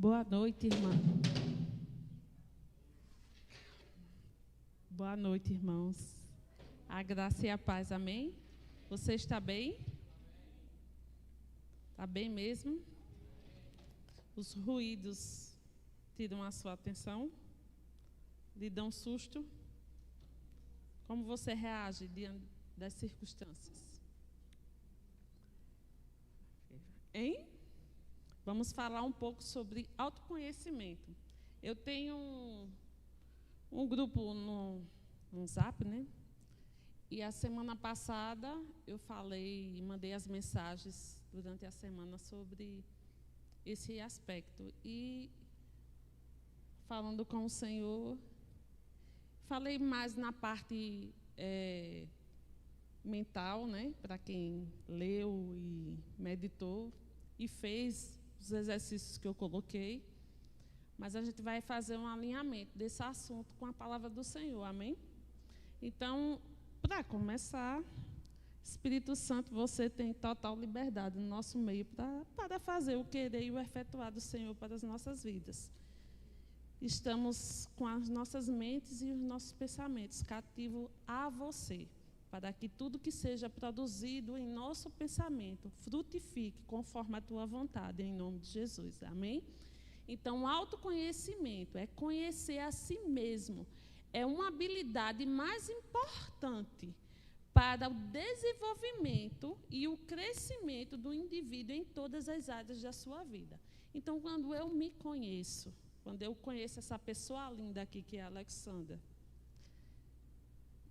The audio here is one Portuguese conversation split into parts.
Boa noite, irmã. Boa noite, irmãos. A graça e a paz, amém? Você está bem? Está bem mesmo? Os ruídos tiram a sua atenção? Lhe dão susto? Como você reage diante das circunstâncias? Hein? Vamos falar um pouco sobre autoconhecimento. Eu tenho um grupo no Zap, né? E a semana passada eu falei e mandei as mensagens durante a semana sobre esse aspecto. E falando com o Senhor, falei mais na parte mental, né? Para quem leu e meditou e fez os exercícios que eu coloquei. Mas a gente vai fazer um alinhamento desse assunto com a palavra do Senhor, amém? Então, para começar, Espírito Santo, você tem total liberdade no nosso meio para fazer o querer e o efetuar do Senhor para as nossas vidas. Estamos com as nossas mentes e os nossos pensamentos cativos a você, para que tudo que seja produzido em nosso pensamento frutifique conforme a tua vontade, em nome de Jesus, amém? Então, autoconhecimento é conhecer a si mesmo, é uma habilidade mais importante para o desenvolvimento e o crescimento do indivíduo em todas as áreas da sua vida. Então, quando eu me conheço, quando eu conheço essa pessoa linda aqui, que é a Alexandra,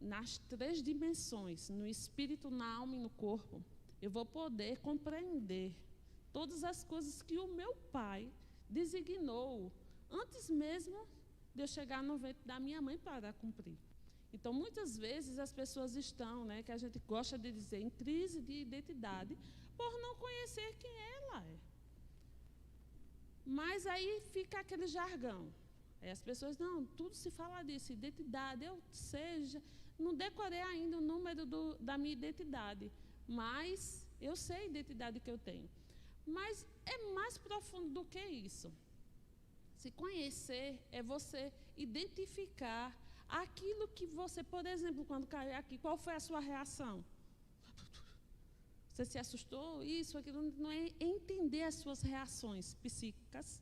nas 3 dimensões, no espírito, na alma e no corpo, eu vou poder compreender todas as coisas que o meu pai designou antes mesmo de eu chegar no ventre da minha mãe para cumprir. Então, muitas vezes as pessoas estão, né, que a gente gosta de dizer, em crise de identidade, por não conhecer quem ela é. Mas aí fica aquele jargão. Aí as pessoas, não, tudo se fala disso, identidade, eu seja, não decorei ainda o número da minha identidade, mas eu sei a identidade que eu tenho. Mas é mais profundo do que isso. Se conhecer é você identificar aquilo que você, por exemplo, quando caiu aqui, qual foi a sua reação? Você se assustou? Isso, aquilo, não é entender as suas reações psíquicas,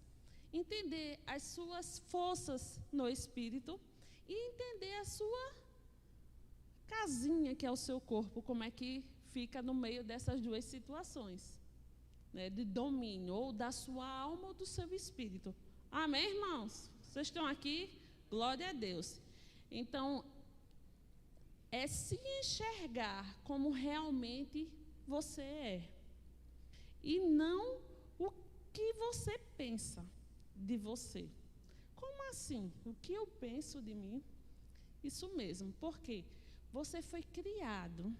entender as suas forças no espírito e entender a sua casinha, que é o seu corpo, como é que fica no meio dessas 2 situações. De domínio, ou da sua alma ou do seu espírito. Amém, irmãos? Vocês estão aqui? Glória a Deus. Então, é se enxergar como realmente você é. E não o que você pensa de você. Como assim? O que eu penso de mim? Isso mesmo, porque você foi criado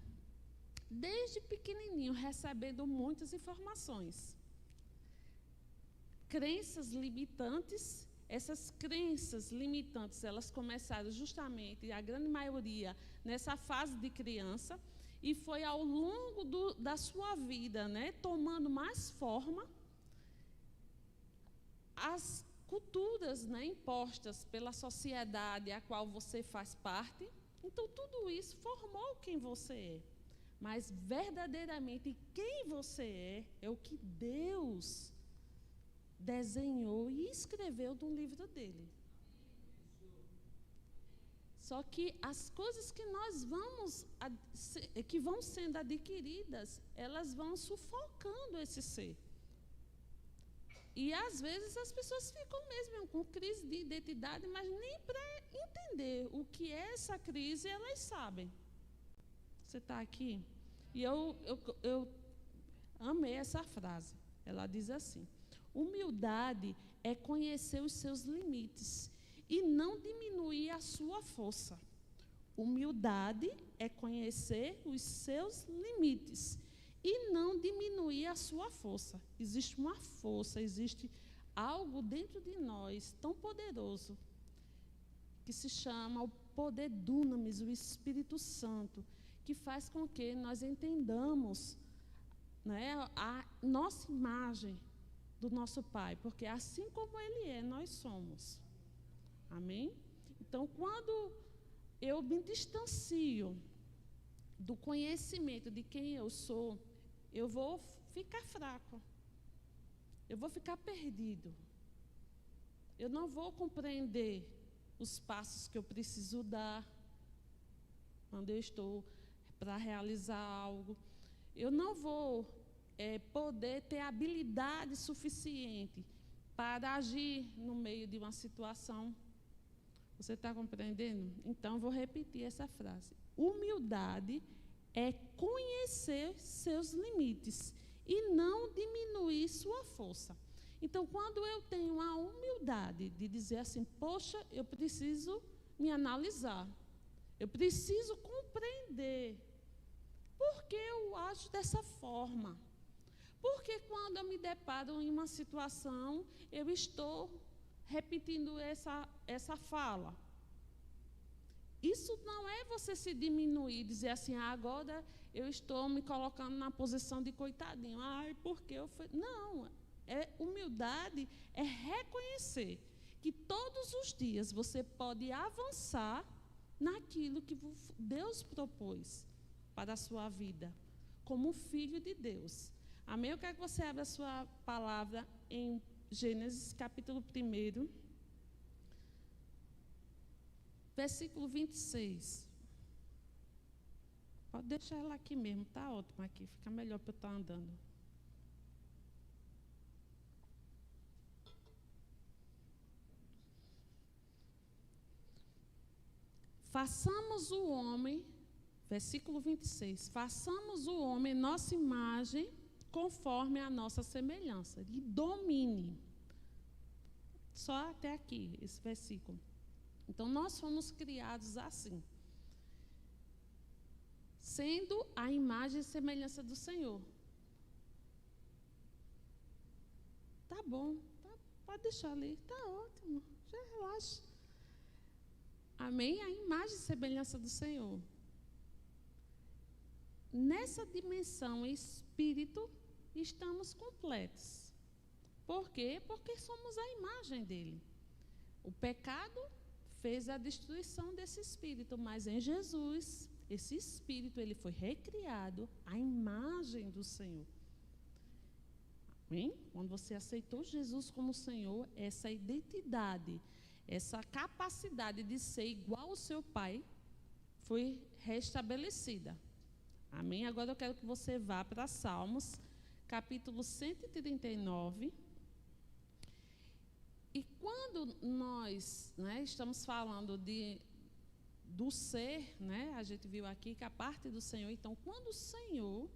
desde pequenininho, recebendo muitas informações. Crenças limitantes, essas crenças limitantes, elas começaram justamente, a grande maioria, nessa fase de criança, e foi ao longo da sua vida, né, tomando mais forma, as culturas, né, impostas pela sociedade a qual você faz parte. Então, tudo isso formou quem você é. Mas verdadeiramente quem você é o que Deus desenhou e escreveu no livro dele. Só que as coisas que que vão sendo adquiridas, elas vão sufocando esse ser. E às vezes as pessoas ficam mesmo com crise de identidade, mas nem para entender o que é essa crise elas sabem. Você está aqui? E eu amei essa frase. Ela diz assim: humildade é conhecer os seus limites e não diminuir a sua força. Humildade é conhecer os seus limites e não diminuir a sua força. Existe uma força, existe algo dentro de nós tão poderoso que se chama o poder dunamis, o Espírito Santo, que faz com que nós entendamos, né, a nossa imagem do nosso Pai, porque assim como Ele é, nós somos. Amém? Então, quando eu me distancio do conhecimento de quem eu sou, eu vou ficar fraco. Eu vou ficar perdido. Eu não vou compreender os passos que eu preciso dar quando eu estou para realizar algo. Eu não vou poder ter habilidade suficiente para agir no meio de uma situação. Você está compreendendo? Então, eu vou repetir essa frase. Humildade é conhecer seus limites e não diminuir sua força. Então, quando eu tenho a humildade de dizer assim, poxa, eu preciso me analisar, eu preciso compreender por que eu ajo dessa forma. Porque quando eu me deparo em uma situação, eu estou repetindo essa fala. Isso não é você se diminuir, dizer assim, agora eu estou me colocando na posição de coitadinho. Ai, porque eu fui... Não, humildade é reconhecer que todos os dias você pode avançar naquilo que Deus propôs para a sua vida, como filho de Deus. Amém? Eu quero que você abra a sua palavra em Gênesis, capítulo 1, versículo 26. Pode deixar ela aqui mesmo, está ótimo aqui, fica melhor para eu estar andando. Façamos o homem, versículo 26, façamos o homem nossa imagem conforme a nossa semelhança, e domine. Só até aqui, esse versículo. Então, nós fomos criados assim, sendo a imagem e semelhança do Senhor. Tá bom, pode deixar ali, tá ótimo, já relaxa. Amém? A imagem e semelhança do Senhor. Nessa dimensão espírito, estamos completos. Por quê? Porque somos a imagem dele. O pecado fez a destruição desse espírito, mas em Jesus, esse espírito, ele foi recriado à imagem do Senhor. Amém? Quando você aceitou Jesus como Senhor, essa identidade, essa capacidade de ser igual ao seu Pai, foi restabelecida. Amém? Agora eu quero que você vá para Salmos, capítulo 139. E quando nós estamos falando do ser, a gente viu aqui que a parte do Senhor, então, quando o Senhor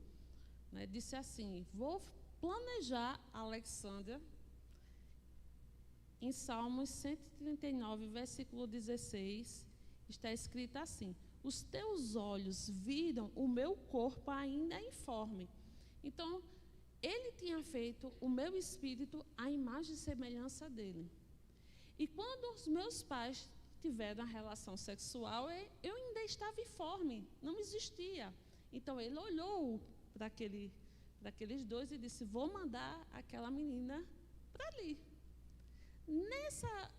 disse assim, vou planejar Alexandra, em Salmos 139, versículo 16, está escrito assim, os teus olhos viram o meu corpo ainda informe. Então, ele tinha feito o meu espírito à imagem e semelhança dele. E quando os meus pais tiveram a relação sexual, eu ainda estava informe, não existia. Então, ele olhou para aqueles dois e disse, vou mandar aquela menina para ali. Nessa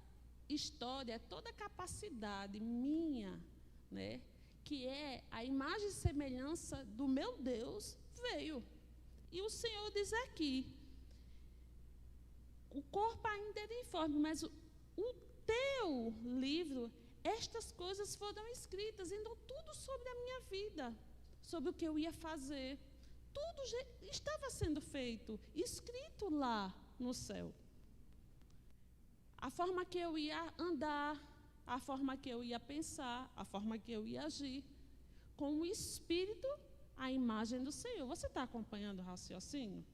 história, toda a capacidade minha, que é a imagem e semelhança do meu Deus, veio. E o Senhor diz aqui, o corpo ainda era informe, mas o teu livro, estas coisas foram escritas, então tudo sobre a minha vida, sobre o que eu ia fazer, tudo estava sendo feito, escrito lá no céu. A forma que eu ia andar, a forma que eu ia pensar, a forma que eu ia agir, com o Espírito, a imagem do Senhor. Você está acompanhando o raciocínio?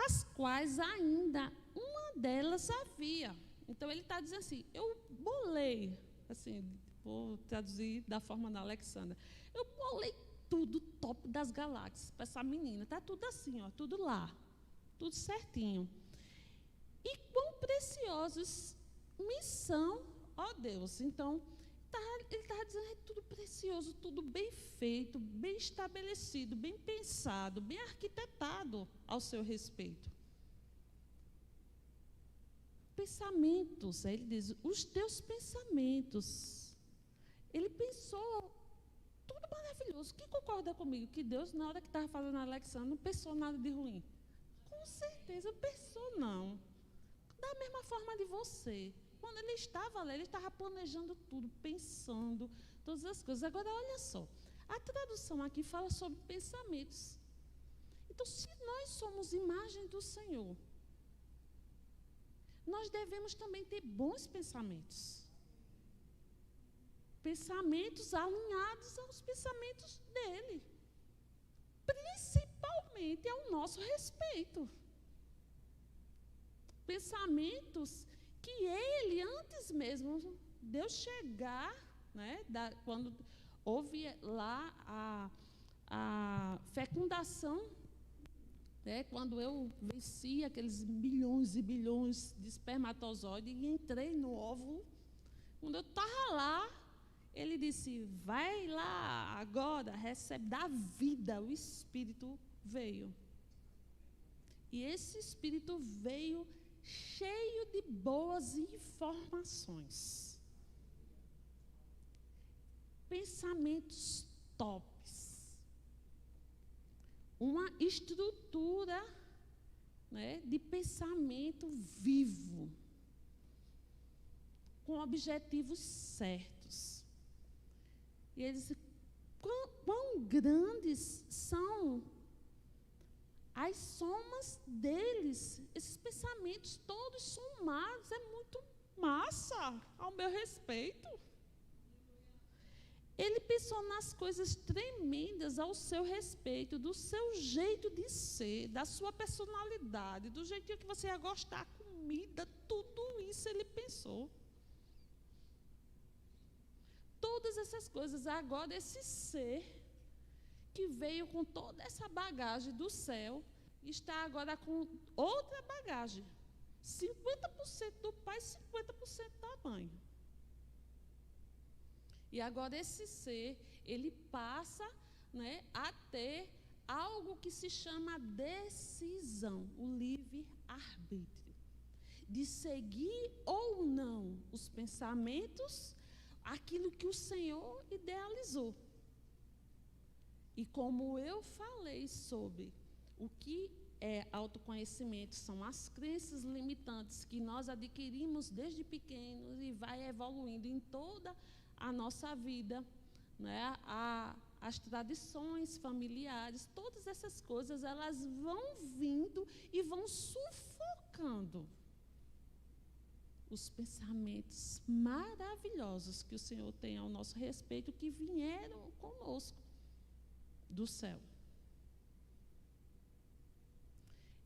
As quais ainda uma delas havia. Então, ele está dizendo assim, eu bolei, assim, vou traduzir da forma da Alexandra, eu bolei tudo top das galáxias para essa menina, está tudo assim, ó, tudo lá. Tudo certinho. E quão preciosos me são, ó Deus. Então, ele estava dizendo, é tudo precioso, tudo bem feito, bem estabelecido, bem pensado, bem arquitetado ao seu respeito. Pensamentos, aí ele diz, os teus pensamentos. Ele pensou tudo maravilhoso. Quem concorda comigo que Deus, na hora que estava fazendo a Alexandre, não pensou nada de ruim? Com certeza, não pensou não. Da mesma forma de você. Quando ele estava lá, ele estava planejando tudo, pensando todas as coisas. Agora, olha só, a tradução aqui fala sobre pensamentos. Então, se nós somos imagem do Senhor, nós devemos também ter bons pensamentos. Pensamentos alinhados aos pensamentos dele. Principalmente ao nosso respeito. Pensamentos que ele, antes mesmo de eu chegar, né, quando houve lá a fecundação, né, quando eu venci aqueles bilhões e bilhões de espermatozoides e entrei no óvulo, quando eu estava lá, ele disse, vai lá agora, recebe da vida, o Espírito veio. E esse Espírito veio cheio de boas informações. Pensamentos tops. Uma estrutura, né, de pensamento vivo, com objetivos certos. E ele disse, quão grandes são as somas deles, esses pensamentos todos somados, é muito massa ao meu respeito. Ele pensou nas coisas tremendas ao seu respeito, do seu jeito de ser, da sua personalidade, do jeitinho que você ia gostar da comida, tudo isso ele pensou. Todas essas coisas, agora esse ser que veio com toda essa bagagem do céu, está agora com outra bagagem. 50% do pai, 50% da mãe. E agora esse ser, ele passa, né, a ter algo que se chama decisão, o livre-arbítrio. De seguir ou não os pensamentos, aquilo que o Senhor idealizou. E como eu falei sobre o que é autoconhecimento, são as crenças limitantes que nós adquirimos desde pequenos e vai evoluindo em toda a nossa vida, né? As tradições familiares, todas essas coisas, elas vão vindo e vão sufocando os pensamentos maravilhosos que o Senhor tem ao nosso respeito, que vieram conosco do céu.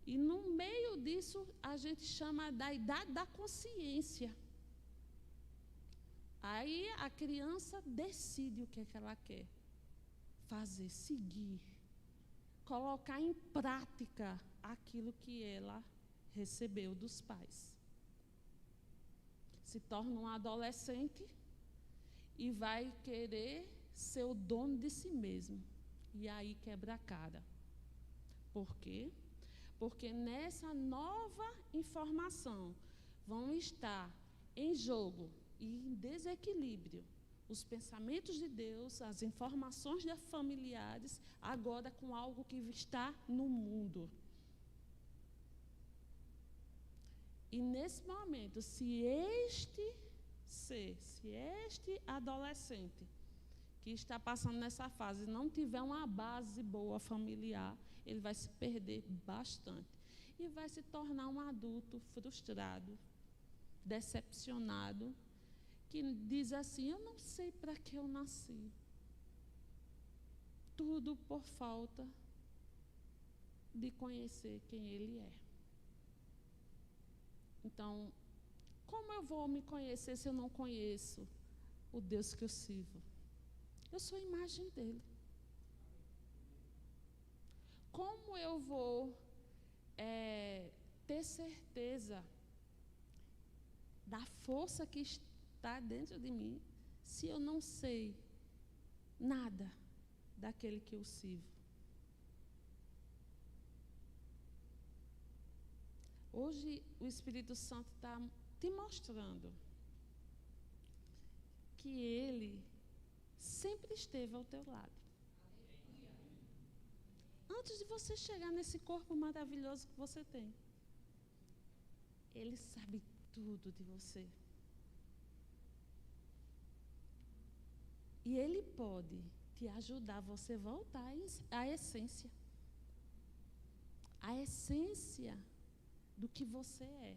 E no meio disso, a gente chama da idade da consciência. Aí a criança decide o que é que ela quer fazer, seguir, colocar em prática aquilo que ela recebeu dos pais. Se torna um adolescente e vai querer ser o dono de si mesmo. E aí quebra a cara. Por quê? Porque nessa nova informação vão estar em jogo e em desequilíbrio os pensamentos de Deus, as informações das familiares, agora com algo que está no mundo. E nesse momento, se este adolescente que está passando nessa fase não tiver uma base boa familiar, ele vai se perder bastante e vai se tornar um adulto frustrado, decepcionado, que diz assim, eu não sei para que eu nasci. Tudo por falta de conhecer quem ele é. Então, como eu vou me conhecer se eu não conheço o Deus que eu sirvo? Eu sou a imagem dele. Como eu vou ter certeza da força que está dentro de mim se eu não sei nada daquele que eu sirvo? Hoje o Espírito Santo está te mostrando que Ele sempre esteve ao teu lado. Antes de você chegar nesse corpo maravilhoso que você tem, Ele sabe tudo de você. E Ele pode te ajudar a você voltar à essência. A essência do que você é.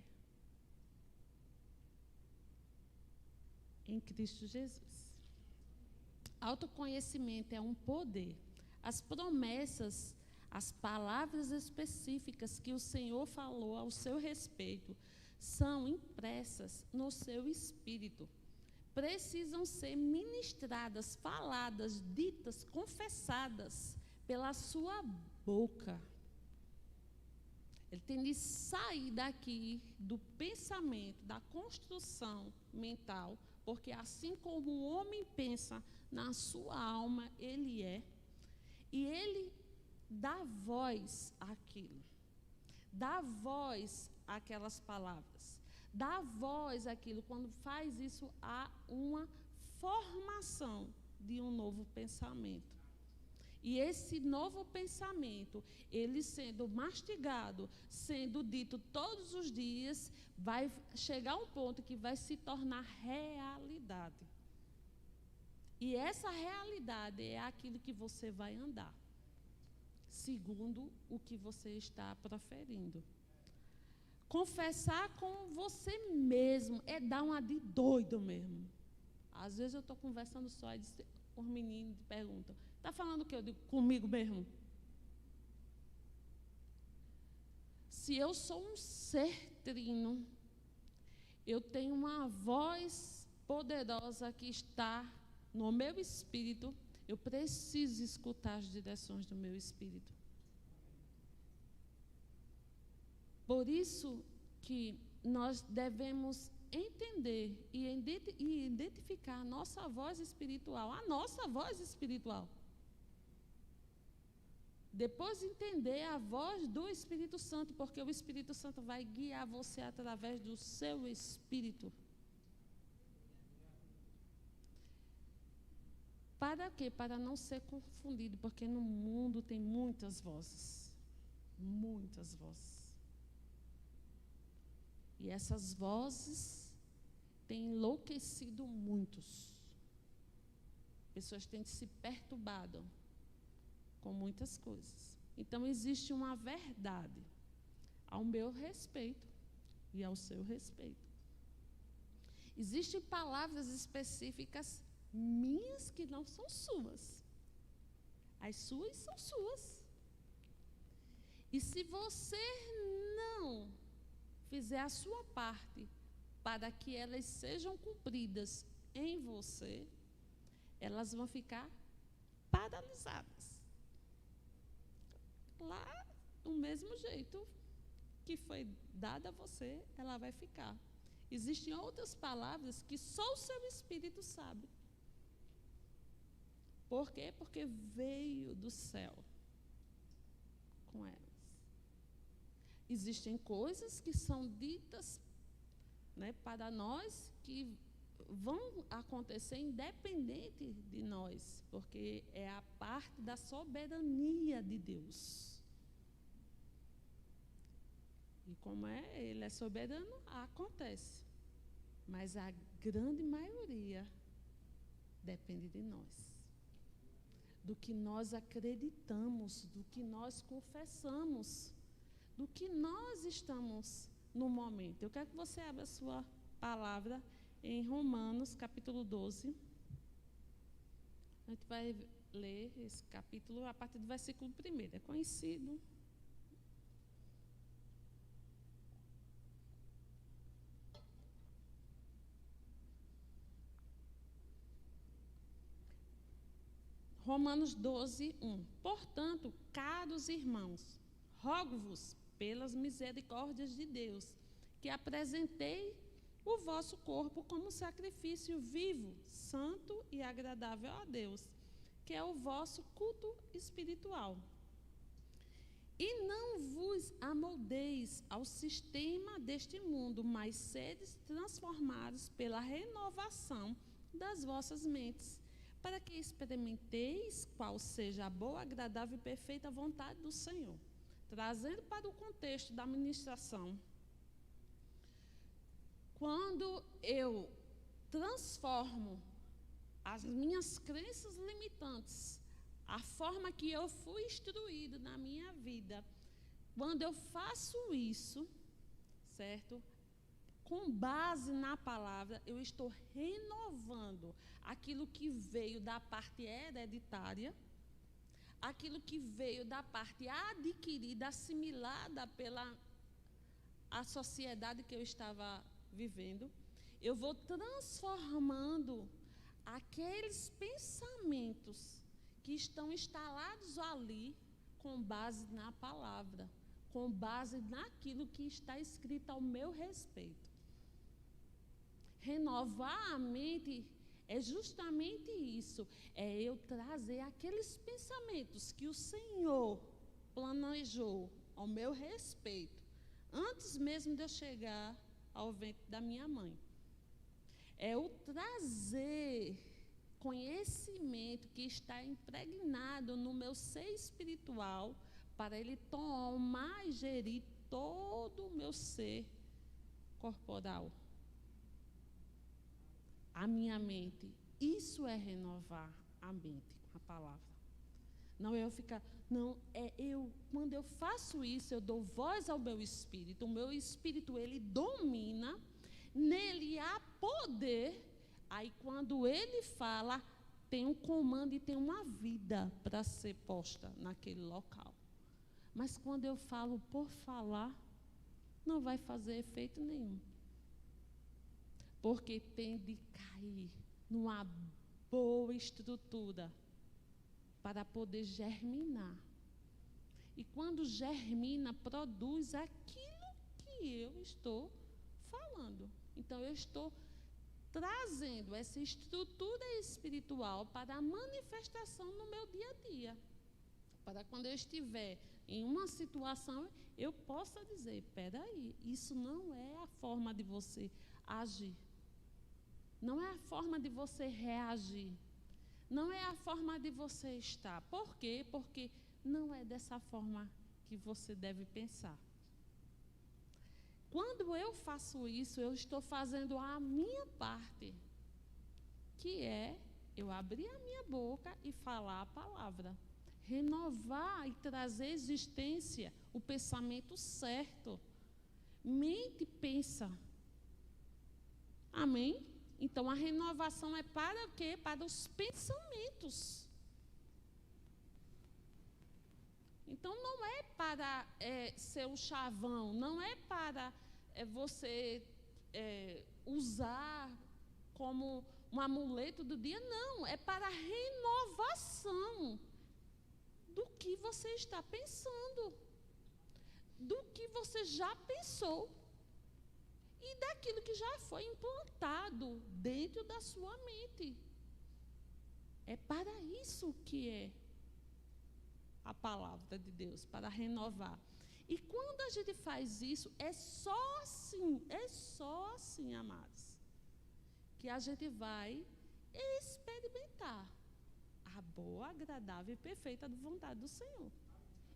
Em Cristo Jesus. Autoconhecimento é um poder. As promessas, as palavras específicas que o Senhor falou ao seu respeito são impressas no seu espírito. Precisam ser ministradas, faladas, ditas, confessadas pela sua boca. Ele tem de sair daqui do pensamento, da construção mental, porque assim como o homem pensa na sua alma, ele é. E ele dá voz àquilo. Dá voz àquelas palavras. Dá voz àquilo. Quando faz isso, há uma formação de um novo pensamento. E esse novo pensamento, ele sendo mastigado, sendo dito todos os dias, vai chegar a um ponto que vai se tornar realidade. E essa realidade é aquilo que você vai andar, segundo o que você está proferindo. Confessar com você mesmo é dar uma de doido mesmo. Às vezes eu estou conversando só e os meninos perguntam: está falando o que? Eu digo: comigo mesmo. Se eu sou um ser trino, eu tenho uma voz poderosa que está no meu espírito, eu preciso escutar as direções do meu espírito. Por isso que nós devemos entender e identificar a nossa voz espiritual, Depois entender a voz do Espírito Santo, porque o Espírito Santo vai guiar você através do seu espírito. Para quê? Para não ser confundido, porque no mundo tem muitas vozes. Muitas vozes. E essas vozes têm enlouquecido muitos. Pessoas têm se perturbado com muitas coisas. Então, existe uma verdade ao meu respeito e ao seu respeito. Existem palavras específicas minhas que não são suas. As suas são suas. E se você não fizer a sua parte para que elas sejam cumpridas em você, elas vão ficar paralisadas. Lá, do mesmo jeito que foi dada a você, ela vai ficar. Existem outras palavras que só o seu espírito sabe. Por quê? Porque veio do céu com elas. Existem coisas que são ditas, para nós, que vão acontecer independente de nós, porque é a parte da soberania de Deus. E como Ele é soberano, acontece. Mas a grande maioria depende de nós. Do que nós acreditamos, do que nós confessamos, do que nós estamos no momento. Eu quero que você abra a sua palavra em Romanos, capítulo 12. A gente vai ler esse capítulo a partir do versículo 1. É conhecido. Romanos 12, 1. Portanto, caros irmãos, rogo-vos, pelas misericórdias de Deus, que apresenteis o vosso corpo como sacrifício vivo, santo e agradável a Deus, que é o vosso culto espiritual. E não vos amoldeis ao sistema deste mundo, mas sedes transformados pela renovação das vossas mentes, para que experimenteis qual seja a boa, agradável e perfeita vontade do Senhor. Trazendo para o contexto da ministração, quando eu transformo as minhas crenças limitantes, a forma que eu fui instruído na minha vida, quando eu faço isso, certo? Com base na palavra, eu estou renovando aquilo que veio da parte hereditária, aquilo que veio da parte adquirida, assimilada pela a sociedade que eu estava vivendo. Eu vou transformando aqueles pensamentos que estão instalados ali com base na palavra, com base naquilo que está escrito ao meu respeito. Renovar a mente é justamente isso, é eu trazer aqueles pensamentos que o Senhor planejou ao meu respeito, antes mesmo de eu chegar ao ventre da minha mãe. É o trazer conhecimento que está impregnado no meu ser espiritual, para ele tomar e gerir todo o meu ser corporal. A minha mente, isso é renovar a mente com a palavra. Não é eu ficar, não, é eu, quando eu faço isso, eu dou voz ao meu espírito, o meu espírito, ele domina, nele há poder, aí quando ele fala, tem um comando e tem uma vida para ser posta naquele local. Mas quando eu falo por falar, não vai fazer efeito nenhum. Porque tem de cair numa boa estrutura para poder germinar. E quando germina, produz aquilo que eu estou falando. Então, eu estou trazendo essa estrutura espiritual para a manifestação no meu dia a dia. Para quando eu estiver em uma situação, eu possa dizer, espera aí, isso não é a forma de você agir. Não é a forma de você reagir. Não é a forma de você estar. Por quê? Porque não é dessa forma que você deve pensar. Quando eu faço isso, eu estou fazendo a minha parte, que é eu abrir a minha boca e falar a palavra. Renovar e trazer à existência o pensamento certo. Mente pensa. Amém? Então, a renovação é para o quê? Para os pensamentos. Então, não é para ser um chavão, não é para você usar como um amuleto do dia, não. É para a renovação do que você está pensando, do que você já pensou. E daquilo que já foi implantado dentro da sua mente. É para isso que é a palavra de Deus, para renovar. E quando a gente faz isso, é só assim, amados, que a gente vai experimentar a boa, agradável e perfeita vontade do Senhor.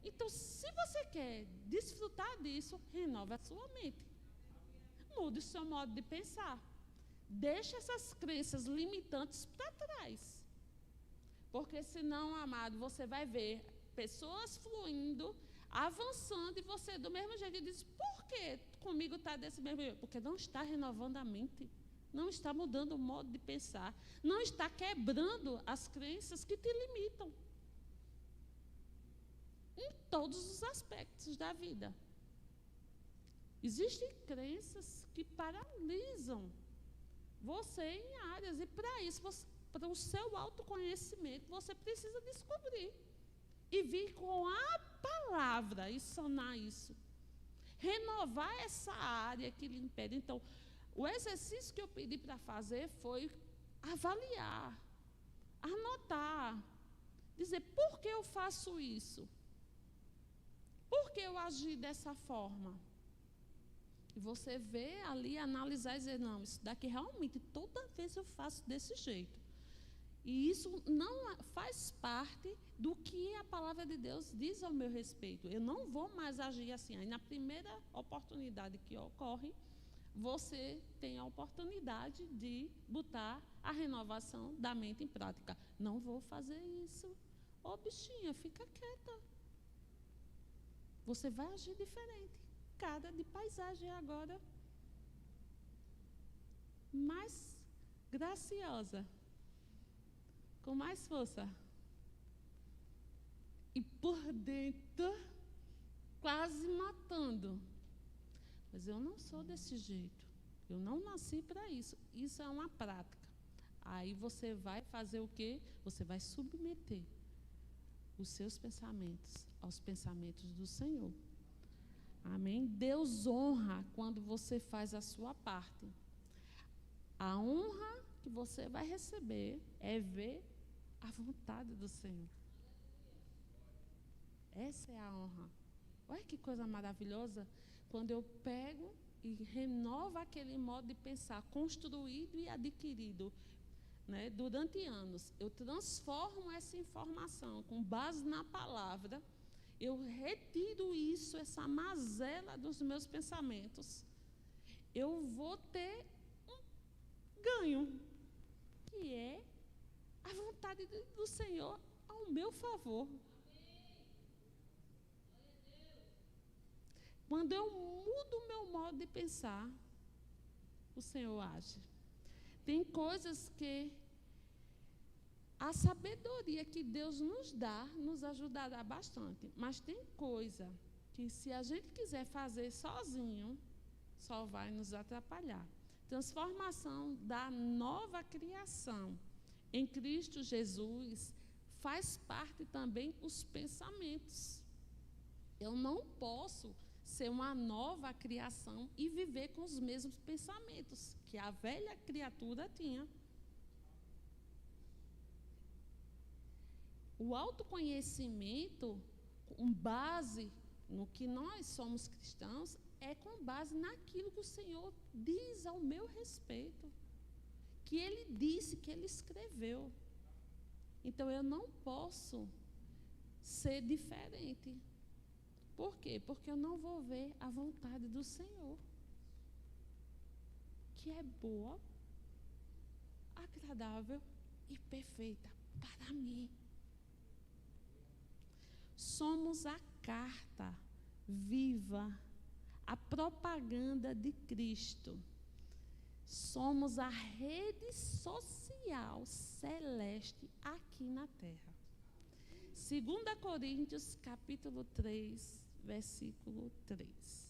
Então, se você quer desfrutar disso, renova a sua mente. Mude o seu modo de pensar. Deixe essas crenças limitantes para trás. Porque senão, amado, você vai ver pessoas fluindo, avançando, e você do mesmo jeito diz, por que comigo está desse mesmo jeito? Porque não está renovando a mente, não está mudando o modo de pensar, não está quebrando as crenças que te limitam. Em todos os aspectos da vida. Existem crenças que paralisam você em áreas, e para isso, para o seu autoconhecimento, você precisa descobrir e vir com a palavra e sanar isso. Renovar essa área que lhe impede. Então, O exercício que eu pedi para fazer foi avaliar, anotar, dizer por que eu faço isso, por que eu agi dessa forma. E você vê ali, analisar e dizer, não, isso daqui realmente toda vez eu faço desse jeito. E isso não faz parte do que a palavra de Deus diz ao meu respeito. Eu não vou mais agir assim. Aí na primeira oportunidade que ocorre, você tem a oportunidade de botar a renovação da mente em prática. Não vou fazer isso. Ô bichinha, fica quieta. Você vai agir diferente. Cara de paisagem agora mais graciosa, com mais força. E por dentro, quase matando. Mas eu não sou desse jeito. Eu não nasci para isso. Isso é uma prática. Aí você vai fazer o quê? Você vai submeter os seus pensamentos aos pensamentos do Senhor. Amém? Deus honra quando você faz a sua parte. A honra que você vai receber é ver a vontade do Senhor. Essa é a honra. Olha que coisa maravilhosa. Quando eu pego e renovo aquele modo de pensar, construído e adquirido, né, durante anos, eu transformo essa informação com base na palavra, eu retiro isso, essa mazela dos meus pensamentos, eu vou ter um ganho, que é a vontade do Senhor ao meu favor. Quando eu mudo o meu modo de pensar, o Senhor age. Tem coisas que a sabedoria que Deus nos dá, nos ajudará bastante. Mas tem coisa que se a gente quiser fazer sozinho, só vai nos atrapalhar. Transformação da nova criação em Cristo Jesus faz parte também os pensamentos. Eu não posso ser uma nova criação e viver com os mesmos pensamentos que a velha criatura tinha. O autoconhecimento, com base no que nós somos cristãos, é com base naquilo que o Senhor diz ao meu respeito, que Ele disse, que Ele escreveu. Então eu não posso ser diferente. Por quê? Porque eu não vou ver a vontade do Senhor, que é boa, agradável e perfeita para mim. Somos a carta viva, a propaganda de Cristo. Somos a rede social celeste aqui na terra. 2 Coríntios, capítulo 3, versículo 3.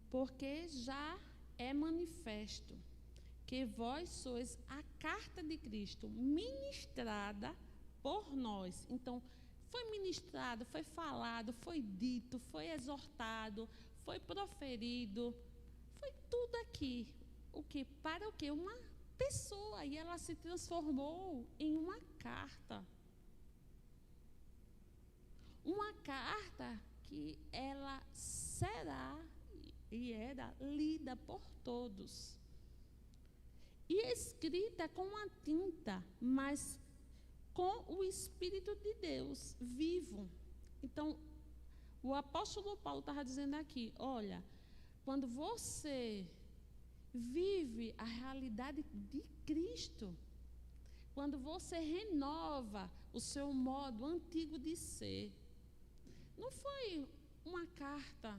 Porque já é manifesto que vós sois a carta de Cristo, ministrada por nós. Então, foi ministrado, foi falado, foi dito, foi exortado, foi proferido, foi tudo aqui. O que? Para o quê? Uma pessoa, e ela se transformou em uma carta. Uma carta que ela será e era lida por todos. E escrita com a tinta, mas com o Espírito de Deus vivo. Então, o apóstolo Paulo estava dizendo aqui, olha, quando você vive a realidade de Cristo, quando você renova o seu modo antigo de ser, não foi uma carta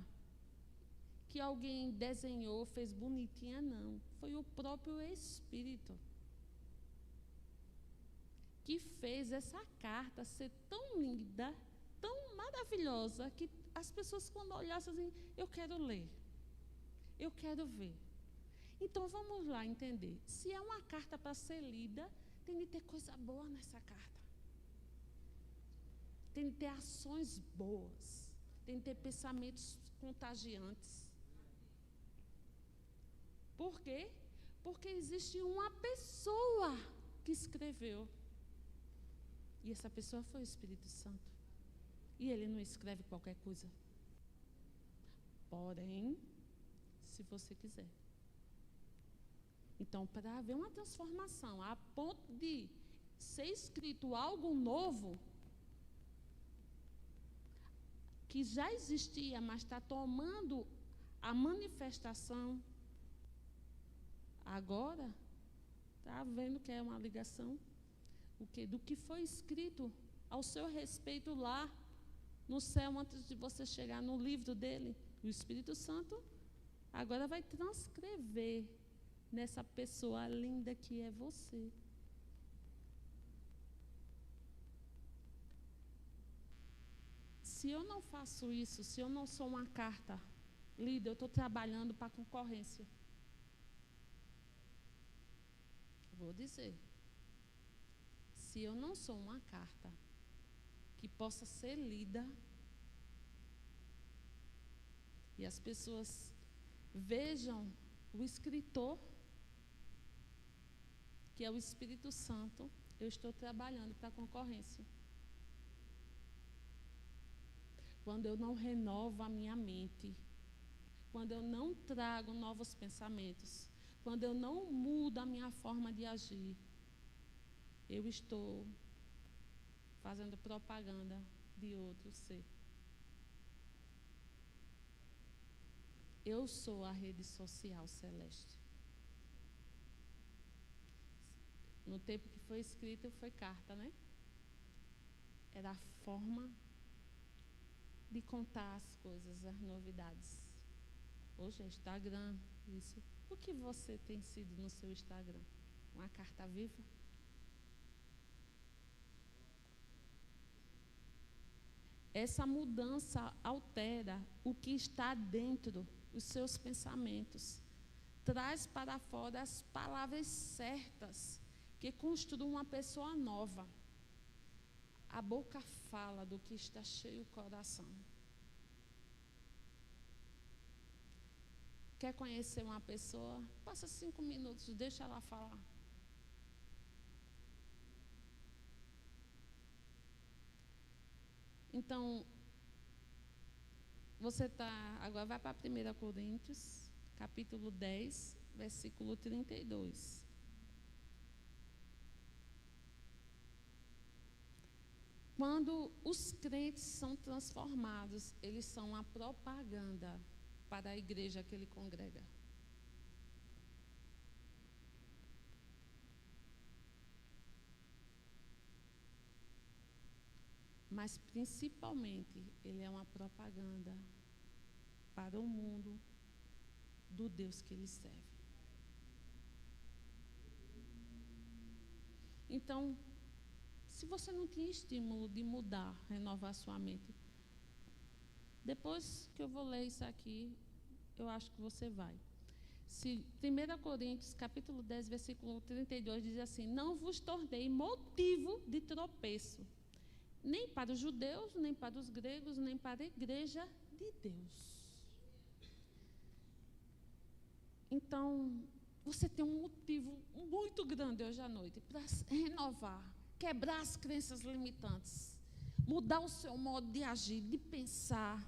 que alguém desenhou, fez bonitinha, não. Foi o próprio Espírito que fez essa carta ser tão linda, tão maravilhosa, que as pessoas, quando olhassem assim, eu quero ler, eu quero ver. Então, vamos lá entender. Se é uma carta para ser lida, tem de ter coisa boa nessa carta. Tem de ter ações boas. Tem de ter pensamentos contagiantes. Por quê? Porque existe uma pessoa que escreveu. E essa pessoa foi o Espírito Santo. E ele não escreve qualquer coisa. Porém, se você quiser. Então, para haver uma transformação a ponto de ser escrito algo novo, que já existia, mas está tomando a manifestação, agora, está vendo que é uma ligação do que foi escrito ao seu respeito lá no céu, antes de você chegar no livro dele. O Espírito Santo agora vai transcrever nessa pessoa linda que é você. Se eu não faço isso, se eu não sou uma carta lida, eu estou trabalhando para a concorrência. Vou dizer. Se eu não sou uma carta que possa ser lida, e as pessoas vejam o escritor, que é o Espírito Santo, eu estou trabalhando para a concorrência. Quando eu não renovo a minha mente, quando eu não trago novos pensamentos, quando eu não mudo a minha forma de agir, eu estou fazendo propaganda de outro ser. Eu sou a rede social celeste. No tempo que foi escrito, foi carta, né? Era a forma de contar as coisas, as novidades. Hoje é Instagram, isso. O que você tem sido no seu Instagram? Uma carta viva? Essa mudança altera o que está dentro, os seus pensamentos. Traz para fora as palavras certas que construam uma pessoa nova. A boca fala do que está cheio o coração. Quer conhecer uma pessoa? Passa 5 minutos, deixa ela falar. Então, você está, agora vai para 1 Coríntios, capítulo 10, versículo 32. Quando os crentes são transformados, eles são a propaganda para a igreja que ele congrega. Mas, principalmente, ele é uma propaganda para o mundo do Deus que ele serve. Então, se você não tinha estímulo de mudar, renovar sua mente, depois que eu vou ler isso aqui, eu acho que você vai. Se 1 Coríntios, capítulo 10, versículo 32, diz assim: não vos tornei motivo de tropeço, nem para os judeus, nem para os gregos, nem para a igreja de Deus. Então, você tem um motivo muito grande hoje à noite para renovar, quebrar as crenças limitantes, mudar o seu modo de agir, de pensar,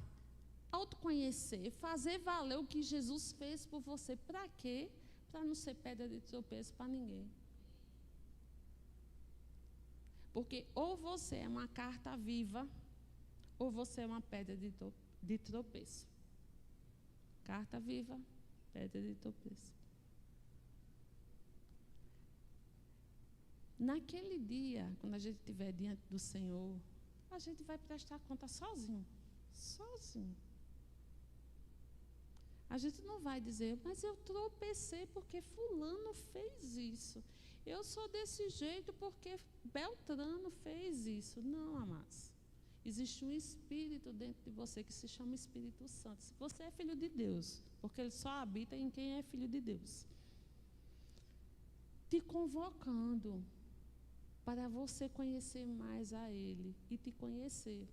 autoconhecer, fazer valer o que Jesus fez por você. Para quê? Para não ser pedra de tropeço para ninguém. Porque ou você é uma carta viva, ou você é uma pedra de tropeço. Carta viva, pedra de tropeço. Naquele dia, quando a gente estiver diante do Senhor, a gente vai prestar conta sozinho. Sozinho. A gente não vai dizer, mas eu tropecei porque fulano fez isso. Eu sou desse jeito porque Beltrano fez isso. Não, amados. Existe um Espírito dentro de você que se chama Espírito Santo. Se você é filho de Deus, porque ele só habita em quem é filho de Deus. te convocando para você conhecer mais a Ele e te conhecer.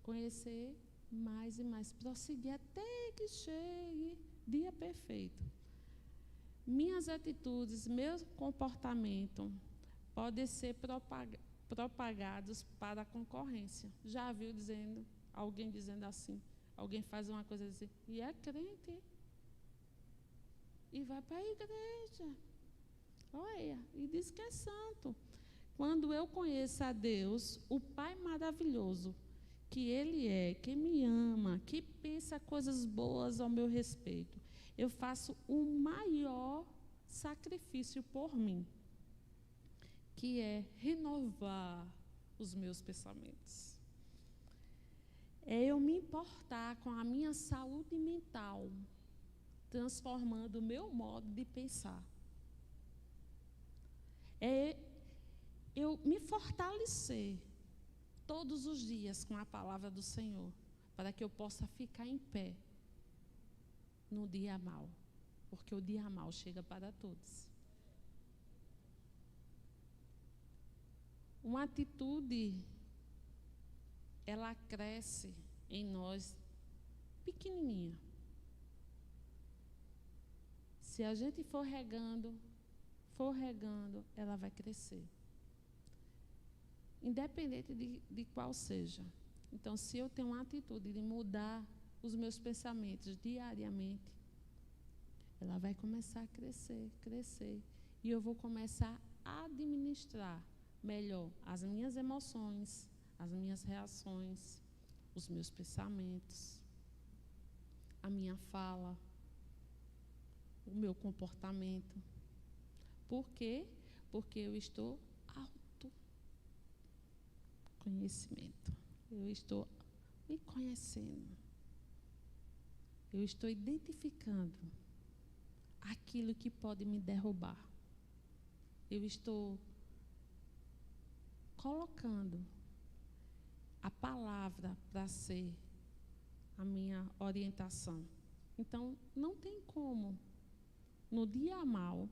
Conhecer mais e mais. Prosseguir até que chegue dia perfeito. Minhas atitudes, meu comportamento podem ser propagados para a concorrência. Já viu alguém dizendo assim? Alguém faz uma coisa assim, e é crente, e vai para a igreja. Olha, e diz que é santo. Quando eu conheço a Deus, o Pai maravilhoso, que Ele é, que me ama, que pensa coisas boas ao meu respeito, eu faço o maior sacrifício por mim, que é renovar os meus pensamentos. É eu me importar com a minha saúde mental, transformando o meu modo de pensar. É eu me fortalecer todos os dias com a palavra do Senhor, para que eu possa ficar em pé no dia mau, porque o dia mau chega para todos. Uma atitude, ela cresce em nós pequenininha. Se a gente for regando, ela vai crescer. Independente de qual seja. Então, se eu tenho uma atitude de mudar os meus pensamentos diariamente, ela vai começar a crescer, crescer. E eu vou começar a administrar melhor as minhas emoções, as minhas reações, os meus pensamentos, a minha fala, o meu comportamento. Por quê? Porque eu estou autoconhecimento. Eu estou me conhecendo. Eu estou identificando aquilo que pode me derrubar. Eu estou colocando a palavra para ser a minha orientação. Então, não tem como, no dia mau,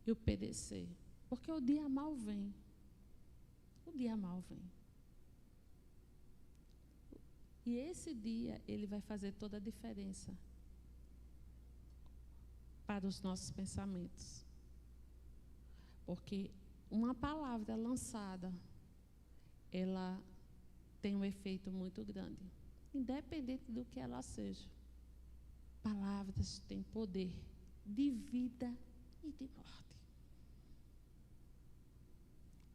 eu perecer. Porque o dia mau vem. O dia mau vem. E esse dia, ele vai fazer toda a diferença para os nossos pensamentos. Porque uma palavra lançada, ela tem um efeito muito grande. Independente do que ela seja. Palavras têm poder de vida e de morte.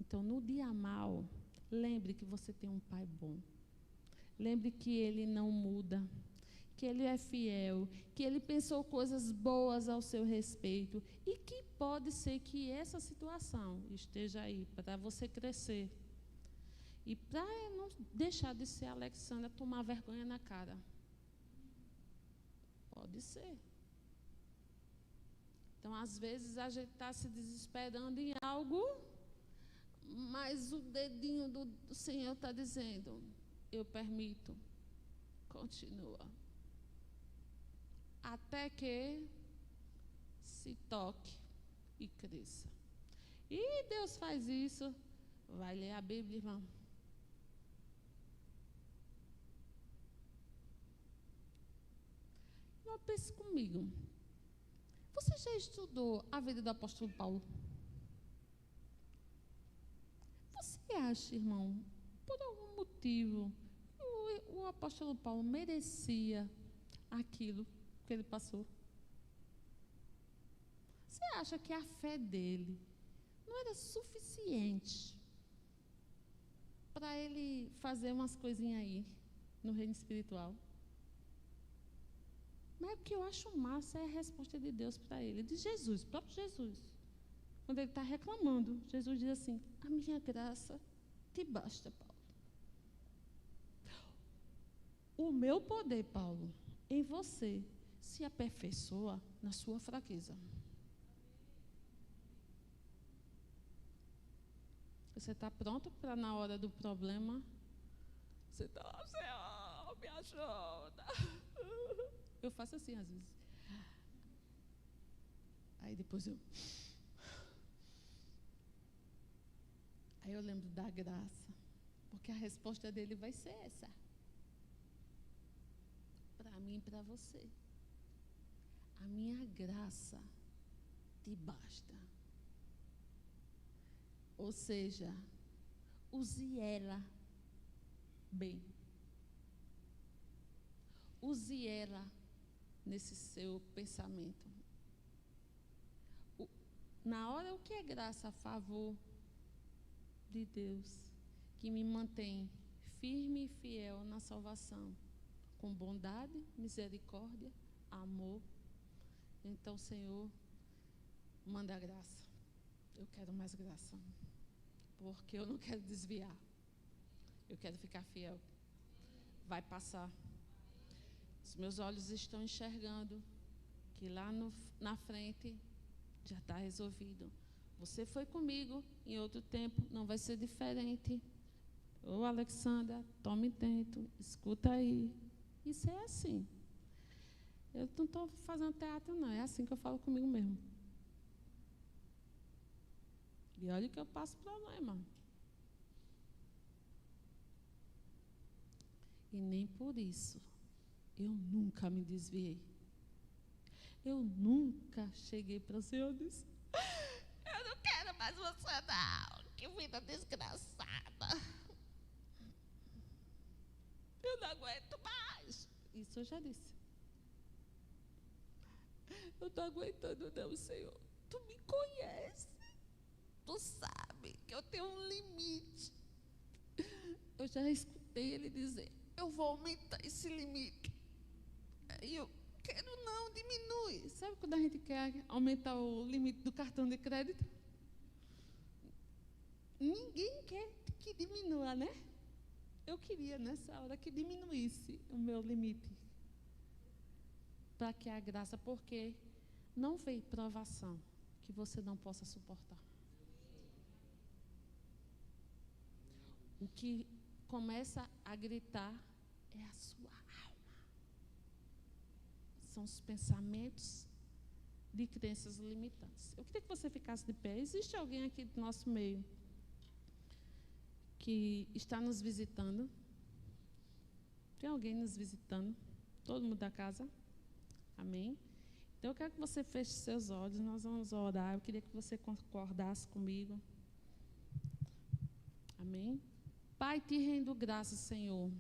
Então, no dia mau, lembre que você tem um Pai bom. Lembre que Ele não muda, que Ele é fiel, que Ele pensou coisas boas ao seu respeito e que pode ser que essa situação esteja aí para você crescer. E para não deixar de ser Alexandra, tomar vergonha na cara. Pode ser. Então, às vezes, a gente está se desesperando em algo, mas o dedinho do Senhor está dizendo, eu permito, continua. Até que se toque e cresça. E Deus faz isso. Vai ler a Bíblia, irmão. Não pense comigo. Você já estudou a vida do apóstolo Paulo? Você acha, irmão, por algum motivo, o apóstolo Paulo merecia aquilo que ele passou? Você acha que a fé dele não era suficiente para ele fazer umas coisinhas aí no reino espiritual? Mas o que eu acho massa é a resposta de Deus para ele, de Jesus, próprio Jesus. Quando ele está reclamando, Jesus diz assim, a minha graça te basta, Paulo. O meu poder, Paulo, em você, se aperfeiçoa na sua fraqueza. Você está pronto para, na hora do problema, você está, Senhor, me ajuda. Eu faço assim, às vezes. Aí depois eu Aí eu lembro da graça, porque a resposta dele vai ser essa. Para mim e para você. A minha graça te basta. Ou seja, use ela bem. Use ela nesse seu pensamento. Na hora, o que é graça a favor de Deus, que me mantém firme e fiel na salvação, com bondade, misericórdia, amor. Então, Senhor, manda a graça. Eu quero mais graça, porque eu não quero desviar. Eu quero ficar fiel. Vai passar. Os meus olhos estão enxergando que lá na frente já está resolvido. Você foi comigo em outro tempo, não vai ser diferente. Ô, Alexandra, tome tempo, escuta aí. Isso é assim. Eu não estou fazendo teatro, não. É assim que eu falo comigo mesmo. E olha que eu passo problema. E nem por isso eu nunca me desviei. Eu nunca cheguei para o Senhor e disse: eu não quero mais você não. Que vida desgraçada. Eu não aguento mais. Isso eu já disse. Eu não estou aguentando não, Senhor. Tu me conhece. Tu sabe que eu tenho um limite. Eu já escutei ele dizer: eu vou aumentar esse limite. E eu quero não, diminui. Sabe quando a gente quer aumentar o limite do cartão de crédito? Ninguém quer que diminua, né? Eu queria nessa hora que diminuísse o meu limite. Para que a graça, porque não veio provação que você não possa suportar. O que começa a gritar é a sua alma. São os pensamentos de crenças limitantes. Eu queria que você ficasse de pé. Existe alguém aqui do nosso meio que está nos visitando? Tem alguém nos visitando? Todo mundo da casa? Amém? Então, eu quero que você feche seus olhos. Nós vamos orar. Eu queria que você concordasse comigo. Amém? Pai, te rendo graça, Senhor,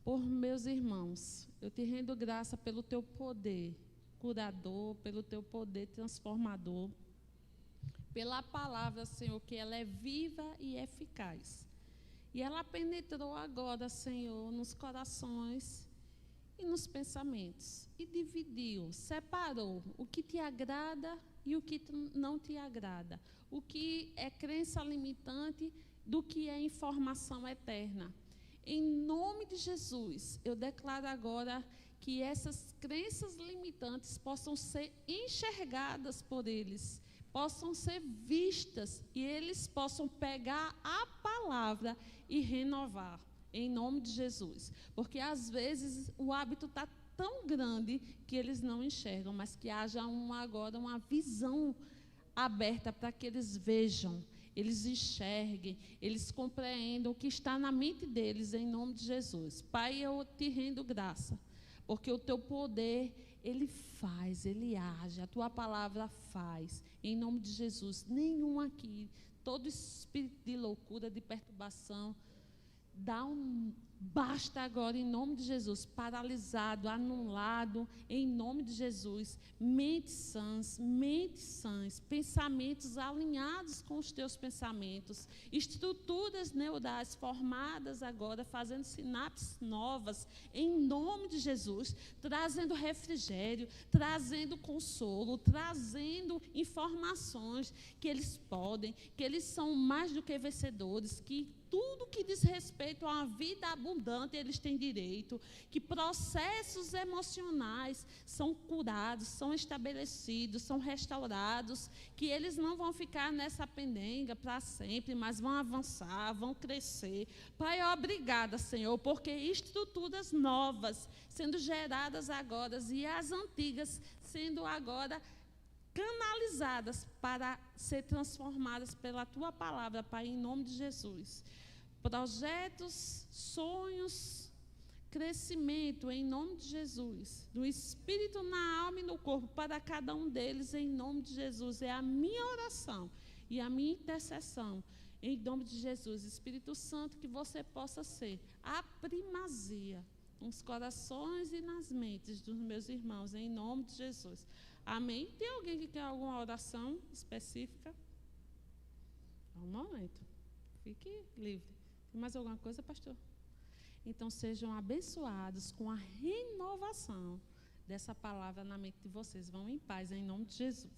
por meus irmãos. Eu te rendo graça pelo teu poder curador, pelo teu poder transformador, pela palavra, Senhor, que ela é viva e eficaz. E ela penetrou agora, Senhor, nos corações e nos pensamentos. E dividiu, separou o que te agrada e o que não te agrada. O que é crença limitante do que é informação eterna. Em nome de Jesus, eu declaro agora que essas crenças limitantes possam ser enxergadas por eles, possam ser vistas e eles possam pegar a palavra e renovar, em nome de Jesus. Porque às vezes o hábito está tão grande que eles não enxergam, mas que haja agora uma visão aberta para que eles vejam, eles enxerguem, eles compreendam o que está na mente deles, em nome de Jesus. Pai, eu te rendo graça, porque o teu poder, ele faz, ele age, a tua palavra faz, em nome de Jesus. Nenhum aqui, todo espírito de loucura, de perturbação, basta agora, em nome de Jesus, paralisado, anulado, em nome de Jesus. Mentes sãs, pensamentos alinhados com os teus pensamentos, estruturas neurais formadas agora, fazendo sinapses novas, em nome de Jesus, trazendo refrigério, trazendo consolo, trazendo informações que eles podem, que eles são mais do que vencedores, que tudo que diz respeito a uma vida abundante, eles têm direito, que processos emocionais são curados, são estabelecidos, são restaurados, que eles não vão ficar nessa pendenga para sempre, mas vão avançar, vão crescer. Pai, obrigada, Senhor, porque estruturas novas sendo geradas agora e as antigas sendo agora canalizadas para ser transformadas pela tua palavra, Pai, em nome de Jesus. Projetos, sonhos, crescimento, em nome de Jesus, do espírito na alma e no corpo, para cada um deles, em nome de Jesus. É a minha oração e a minha intercessão, em nome de Jesus. Espírito Santo, que você possa ser a primazia nos corações e nas mentes dos meus irmãos, em nome de Jesus. Amém? Tem alguém que quer alguma oração específica? Um momento. Fique livre. Tem mais alguma coisa, pastor? Então, sejam abençoados com a renovação dessa palavra na mente de vocês. Vão em paz, em nome de Jesus.